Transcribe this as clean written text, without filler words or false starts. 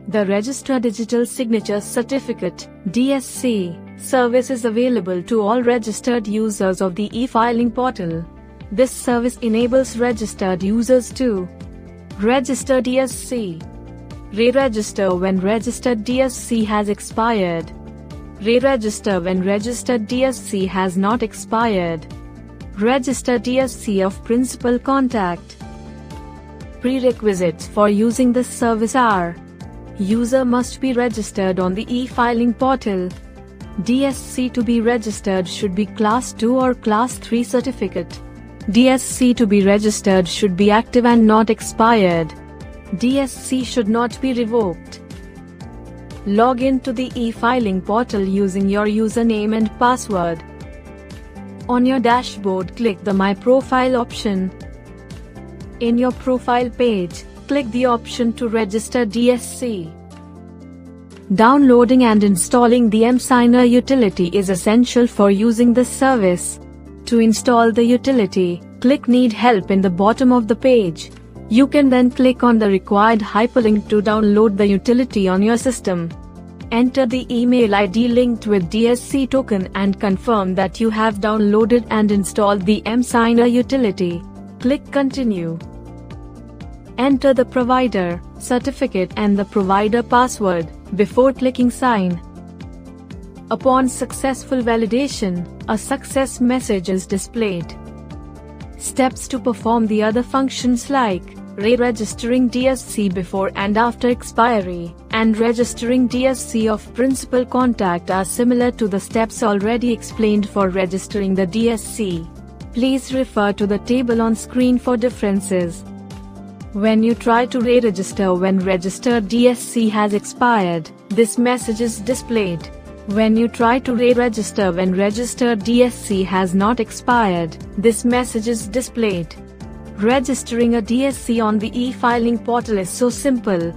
The Register Digital Signature Certificate (DSC) service is available to all registered users of the e-filing portal. This service enables registered users to register DSC, re-register when registered DSC has expired, re-register when registered DSC has not expired, register DSC of principal contact. Prerequisites for using this service are: user must be registered on the e-filing portal. DSC to be registered should be Class 2 or Class 3 certificate. DSC to be registered should be active and not expired. DSC should not be revoked. Log in to the e-filing portal using your username and password. On your dashboard, click the My Profile option. In your profile page, click the option to register DSC. Downloading and installing the mSigner utility is essential for using this service. To install the utility, click Need Help in the bottom of the page. You can then click on the required hyperlink to download the utility on your system. Enter the email ID linked with DSC token and confirm that you have downloaded and installed the mSigner utility. Click Continue. Enter the provider, certificate and the provider password before clicking Sign. Upon successful validation, a success message is displayed. Steps to perform the other functions like re-registering DSC before and after expiry, and registering DSC of principal contact are similar to the steps already explained for registering the DSC. Please refer to the table on screen for differences. When you try to re-register when registered DSC has expired, this message is displayed. When you try to re-register when registered DSC has not expired, this message is displayed. Registering a DSC on the e-filing portal is so simple.